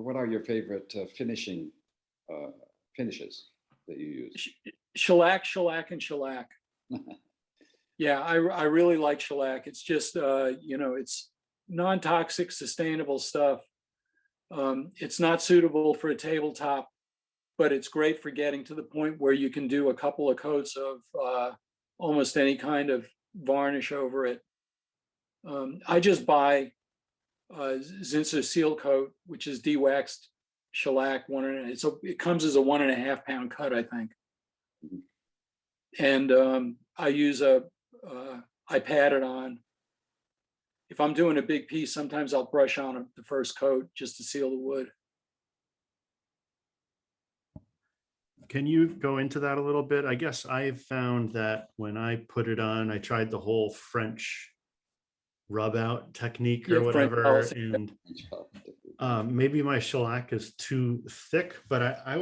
What are your favorite finishes that you use? Shellac, and shellac. Yeah, I really like shellac. It's just, it's non-toxic, sustainable stuff. It's not suitable for a tabletop, but it's great for getting to the point where you can do a couple of coats of almost any kind of varnish over it. I just buy Zinsser Seal Coat, which is de-waxed shellac. It comes as a 1.5 pound cut, I think. And I use I pat it on. If I'm doing a big piece, sometimes I'll brush on the first coat just to seal the wood. Can you go into that a little bit? I guess I've found that when I put it on, I tried the whole French rub out technique or whatever, and maybe my shellac is too thick, but I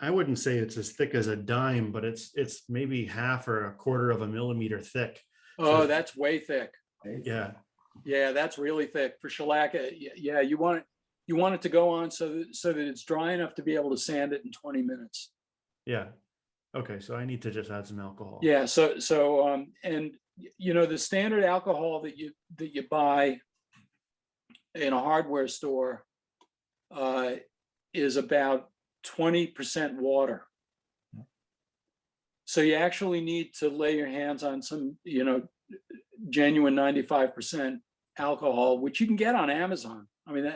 wouldn't say it's as thick as a dime, but it's maybe 1/2 or 1/4 of a millimeter thick. Oh, so that's way thick. Yeah. Yeah, that's really thick for shellac. Yeah, you want it to go on so that it's dry enough to be able to sand it in 20 minutes. Yeah. Okay, so I need to just add some alcohol. Yeah. So and the standard alcohol that you buy in a hardware store is about 20% water. So you actually need to lay your hands on some, genuine 95% alcohol, which you can get on Amazon. I mean,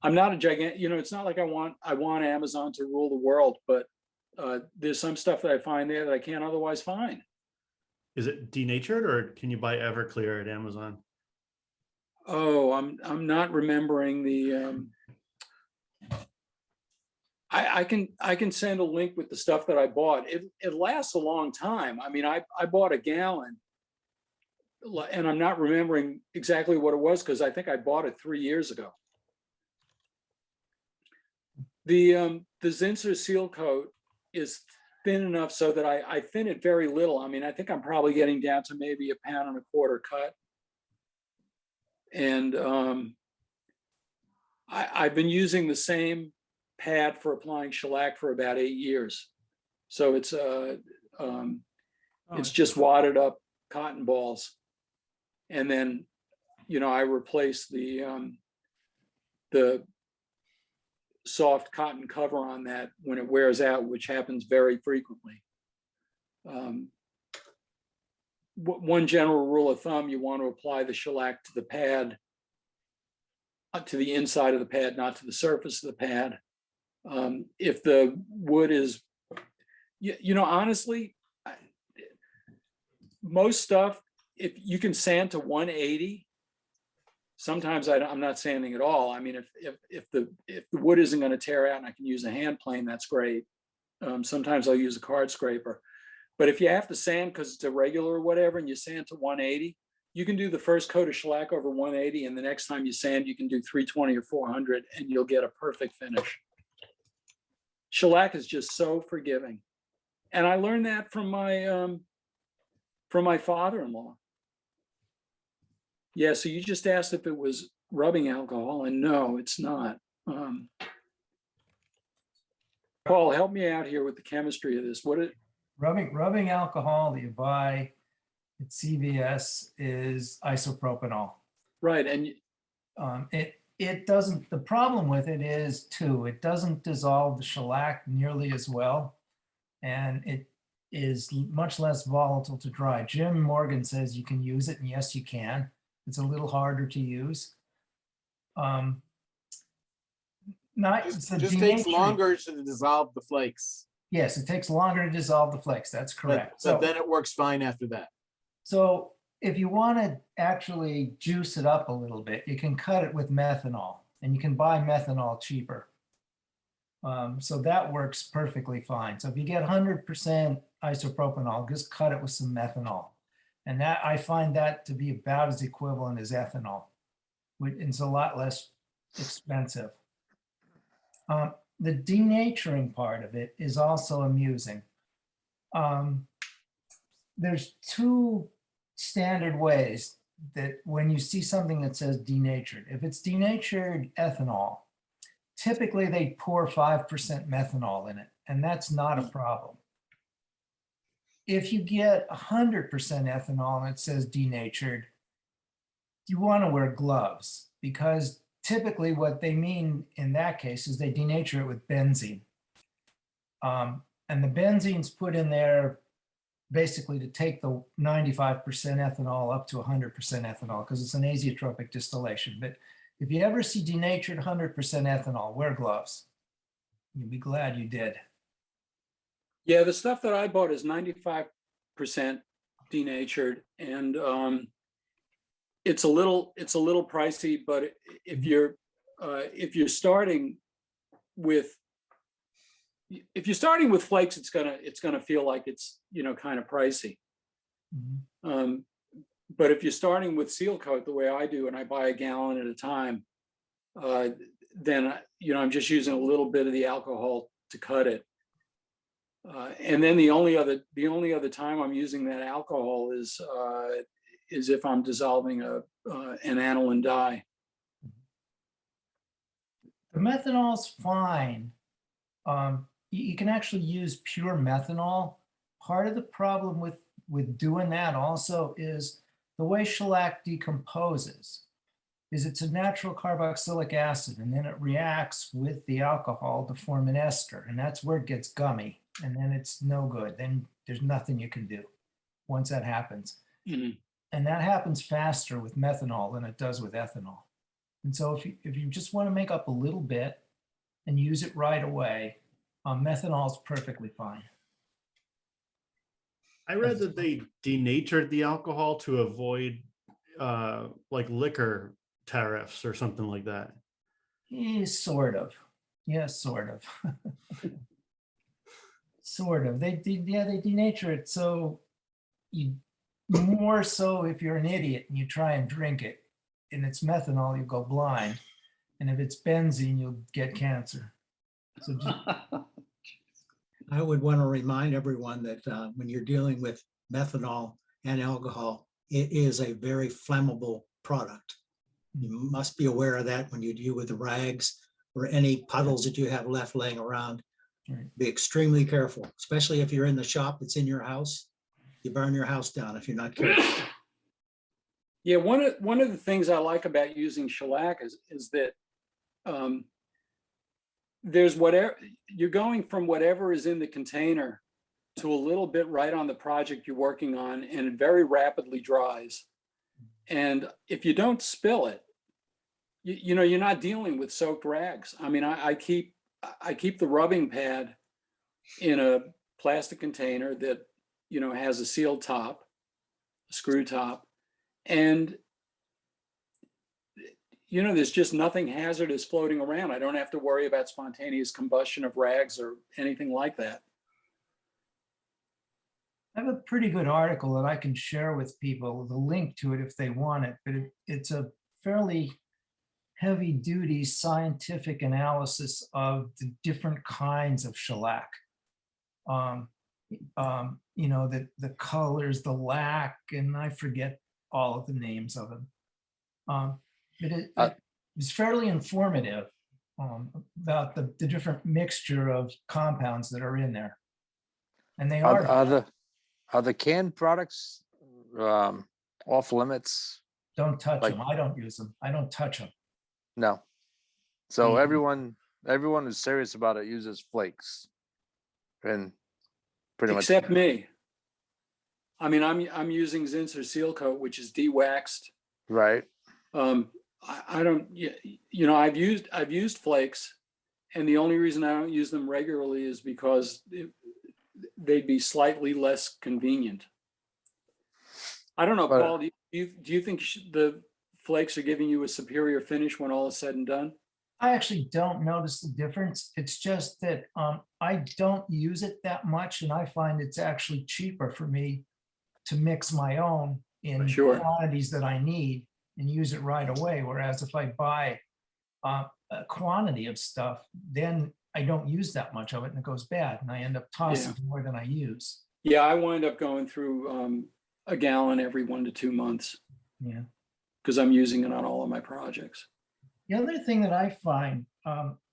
I'm not a gigantic, it's not like I want Amazon to rule the world, but there's some stuff that I find there that I can't otherwise find. Is it denatured, or can you buy Everclear at Amazon? Oh, I'm not remembering the. I can send a link with the stuff that I bought. It lasts a long time. I mean, I bought a gallon, and I'm not remembering exactly what it was because I think I bought it 3 years ago. The Zinsser Seal Coat is thin enough so that I thin it very little. I mean, I think I'm probably getting down to maybe 1.25 pounds cut. And I've been using the same pad for applying shellac for about 8 years. So it's just wadded up cotton balls. And then, I replace the soft cotton cover on that when it wears out, which happens very frequently. One general rule of thumb, you want to apply the shellac to the pad, to the inside of the pad, not to the surface of the pad. If the wood is, honestly, most stuff, if you can sand to 180, sometimes I'm not sanding at all. I mean, if the wood isn't going to tear out and I can use a hand plane, that's great. Sometimes I'll use a card scraper. But if you have to sand because it's irregular or whatever, and you sand to 180, you can do the first coat of shellac over 180, and the next time you sand, you can do 320 or 400, and you'll get a perfect finish. Shellac is just so forgiving, and I learned that from my father-in-law. Yeah, so you just asked if it was rubbing alcohol, and no, it's not. Paul, help me out here with the chemistry of this. Rubbing alcohol that you buy at CVS is isopropanol. Right, and it doesn't. The problem with it is it doesn't dissolve the shellac nearly as well, and it is much less volatile to dry. Jim Morgan says you can use it, and yes, you can. It's a little harder to use. Just takes longer to dissolve the flakes. Yes, it takes longer to dissolve the flakes. That's correct. But then it works fine after that. So if you want to actually juice it up a little bit, you can cut it with methanol, and you can buy methanol cheaper. So that works perfectly fine. So if you get 100% isopropanol, just cut it with some methanol. And that, I find that to be about as equivalent as ethanol. It's a lot less expensive. The denaturing part of it is also amusing. There's 2 standard ways that when you see something that says denatured, if it's denatured ethanol, typically they pour 5% methanol in it, and that's not a problem. If you get 100% ethanol and it says denatured, you want to wear gloves, because typically what they mean in that case is they denature it with benzene. And the benzene's put in there basically to take the 95% ethanol up to 100% ethanol, because it's an azeotropic distillation. But if you ever see denatured 100% ethanol, wear gloves. You'll be glad you did. Yeah, the stuff that I bought is 95% denatured, and it's a little pricey. But if you're starting with flakes, it's gonna feel like it's, you know, kind of pricey. But if you're starting with seal coat the way I do, and I buy a gallon at a time, then, you know, I'm just using a little bit of the alcohol to cut it. And then the only other time I'm using that alcohol is if I'm dissolving an aniline dye. The methanol's fine. You can actually use pure methanol. Part of the problem with doing that also is the way shellac decomposes is it's a natural carboxylic acid, and then it reacts with the alcohol to form an ester, and that's where it gets gummy, and then it's no good. Then there's nothing you can do once that happens. And that happens faster with methanol than it does with ethanol. And so if you just want to make up a little bit and use it right away, methanol is perfectly fine. I read that they denatured the alcohol to avoid like liquor tariffs or something like that. Sort of. Yes, sort of. Sort of. They denature it so you, more so if you're an idiot and you try and drink it and it's methanol, you go blind. And if it's benzene, you'll get cancer. So just, I would want to remind everyone that when you're dealing with methanol and alcohol, it is a very flammable product. You must be aware of that when you deal with the rags or any puddles that you have left laying around. Right. Be extremely careful, especially if you're in the shop that's in your house. You burn your house down if you're not careful. Yeah, one of the things I like about using shellac is that there's whatever you're going from whatever is in the container to a little bit right on the project you're working on, and it very rapidly dries. And if you don't spill it, you know, you're not dealing with soaked rags. I mean, I keep the rubbing pad in a plastic container that, you know, has a sealed top, a screw top, and you know, there's just nothing hazardous floating around. I don't have to worry about spontaneous combustion of rags or anything like that. I have a pretty good article that I can share with people, the link to it if they want it, but it's a fairly heavy duty scientific analysis of the different kinds of shellac. You know, the colors, the lac, and I forget all of the names of them. But it's fairly informative about the different mixture of compounds that are in there. And they Are the canned products off limits? don't touch like- them. I don't use them. I don't touch them. No. So Mhm. everyone who's serious about it uses flakes, and pretty much Except me. I mean, I'm using Zinsser Seal Coat, which is de-waxed. right. I don't, you know, I've used flakes, and the only reason I don't use them regularly is because they'd be slightly less convenient. I don't know, But- Paul, do you think the flakes are giving you a superior finish when all is said and done? I actually don't notice the difference. It's just that I don't use it that much, and I find it's actually cheaper for me to mix my own in Sure. quantities that I need and use it right away. Whereas if I buy a quantity of stuff, then I don't use that much of it and it goes bad, and I end up tossing more than I use. Yeah, I wind up going through a gallon every 1 to 2 months Yeah. because I'm using it on all of my projects. The other thing that I find,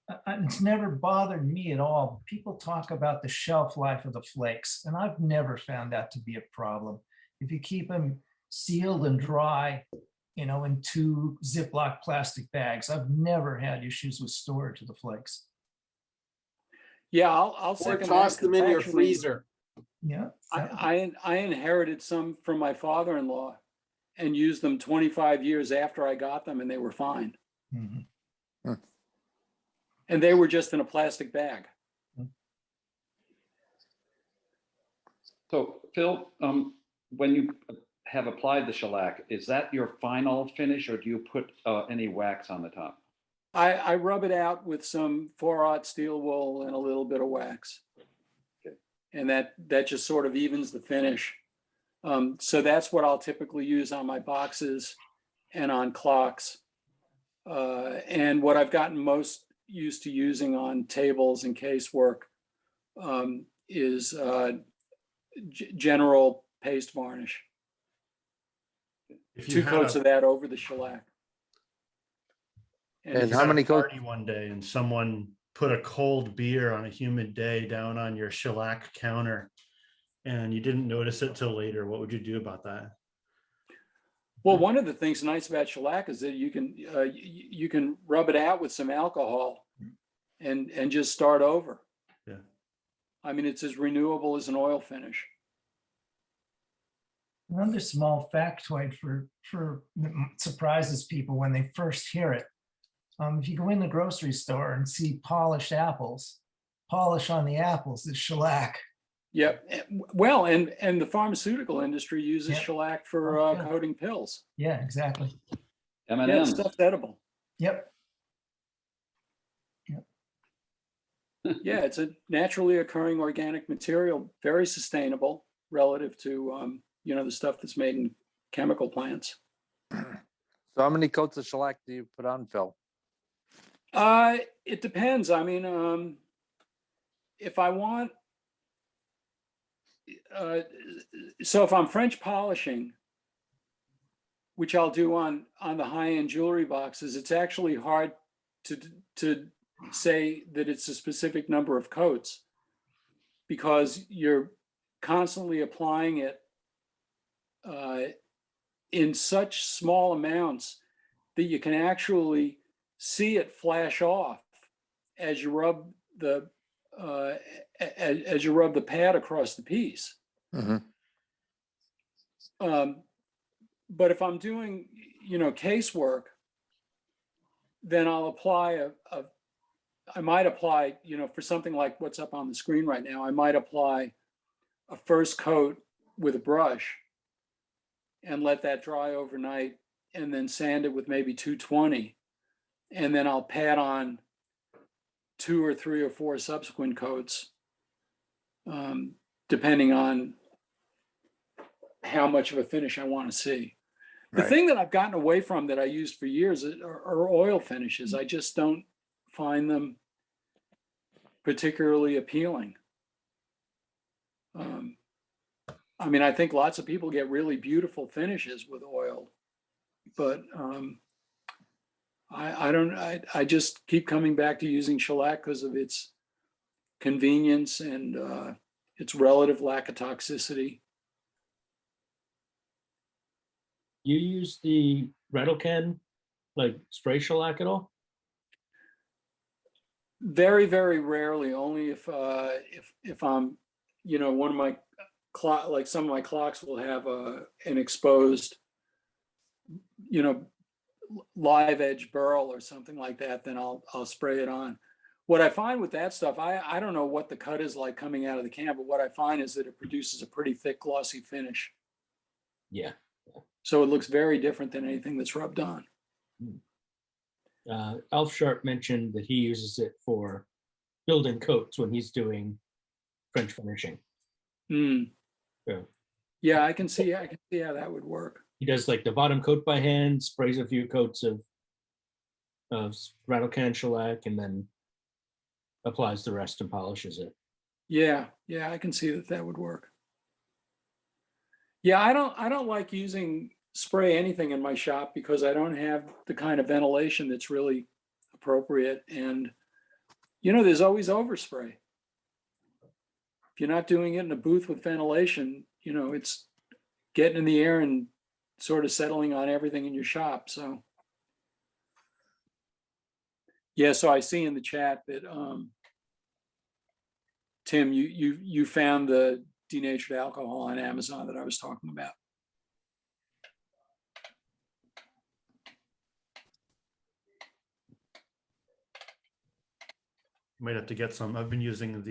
It's never bothered me at all. People talk about the shelf life of the flakes, and I've never found that to be a problem. If you keep them sealed and dry, in 2 Ziploc plastic bags, I've never had issues with storage of the flakes. Yeah, I'll Or second that, toss them 'cause in your actually, freezer. Yeah. I inherited some from my father-in-law and used them 25 years after I got them, and they were fine. Mhm. And they were just in a plastic bag. So Phil, when you have applied the shellac, is that your final finish or do you put any wax on the top? I rub it out with some 4/0 steel wool and a little bit of wax. Okay. And that just sort of evens the finish. So that's what I'll typically use on my boxes and on clocks. And what I've gotten most used to using on tables and casework is general paste varnish. If you 2 had coats a- of that over the shellac. And if if you you- how had a many coats? party one day and someone put a cold beer on a humid day down on your shellac counter and you didn't notice it till later, what would you do about that? Well, one of the things nice about shellac is that you can rub it out with some alcohol and just start over. Yeah. I mean, it's as renewable as an oil finish. Another small factoid for surprises people when they first hear it. If you go in the grocery store and see polished apples, polish on the apples is shellac. Yep. Well, and the pharmaceutical industry uses Yep. shellac for Oh, yeah. coating pills. Yeah, exactly. Yeah, M&Ms. stuff's edible. Yep. Yeah, it's a naturally occurring organic material, very sustainable relative to the stuff that's made in chemical plants. So how many coats of shellac do you put on, Phil? It depends. I mean, if I want, so if I'm French polishing, which I'll do on the high-end jewelry boxes, it's actually hard to say that it's a specific number of coats because you're constantly applying it in such small amounts that you can actually see it flash off as you rub the pad across the piece. Mhm. But if I'm doing, casework, then I'll apply I might apply, for something like what's up on the screen right now, I might apply a first coat with a brush and let that dry overnight and then sand it with maybe 220. And then I'll pat on 2 or 3 or 4 subsequent coats, depending on how much of a finish I want to see. The Right. thing that I've gotten away from that I used for years are oil finishes. I just don't find them particularly appealing. I mean, I think lots of people get really beautiful finishes with oil, but I just keep coming back to using shellac because of its convenience and its relative lack of toxicity. You use the rattle can, like spray shellac at all? Very, very rarely, only if I'm, one of my like some of my clocks will have an exposed, live edge burl or something like that, then I'll spray it on. What I find with that stuff, I don't know what the cut is like coming out of the can, but what I find is that it produces a pretty thick, glossy finish. Yeah. So it looks very different than anything that's rubbed on. Alf Sharp mentioned that he uses it for building coats when he's doing French finishing. Yeah. Yeah, I can see how that would work. He does like the bottom coat by hand, sprays a few coats of rattle can shellac, and then applies the rest and polishes it. Yeah, I can see that would work. Yeah, I don't like using spray anything in my shop because I don't have the kind of ventilation that's really appropriate, and There's always overspray. If you're not doing it in a booth with ventilation, it's getting in the air and sort of settling on everything in your shop. So, yeah, so I see in the chat that Tim, you found the denatured alcohol on Amazon that I was talking about. Might have to get some. I've been using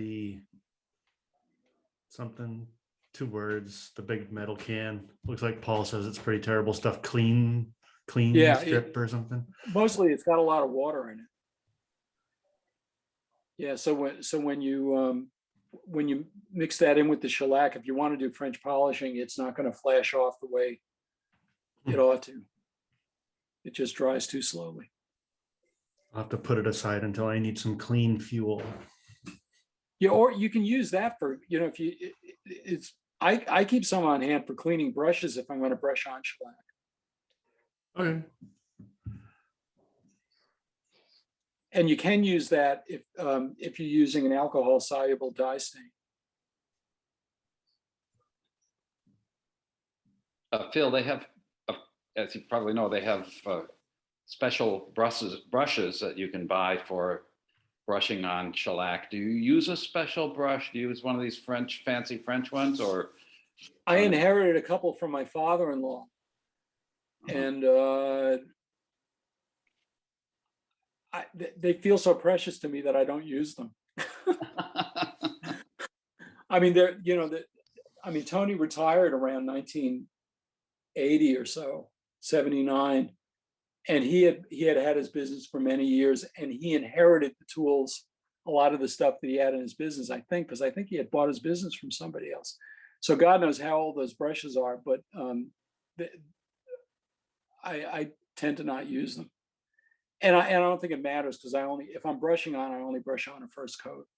two words, the big metal can. Looks like Paul says it's pretty terrible stuff. Clean Yeah, strip or something. Mostly it's got a lot of water in it. Yeah, so when you mix that in with the shellac, if you want to do French polishing, it's not going to flash off the way it ought to. It just dries too slowly. I'll have to put it aside until I need some clean fuel. Yeah, or you can use that for, if you, I keep some on hand for cleaning brushes if I'm going to brush on shellac. Okay. And you can use that if you're using an alcohol soluble dye stain. Phil, they have, as you probably know, they have special brushes that you can buy for brushing on shellac. Do you use a special brush? Do you use one of these fancy French ones, or? I inherited a couple from my father-in-law, and they feel so precious to me that I don't use them. I mean, Tony retired around 1980 or so, 79. And he had his business for many years, and he inherited the tools, a lot of the stuff that he had in his business, I think, because I think he had bought his business from somebody else. So God knows how old those brushes are, but I tend to not use them. And I don't think it matters, because if I'm brushing on, I only brush on a first coat.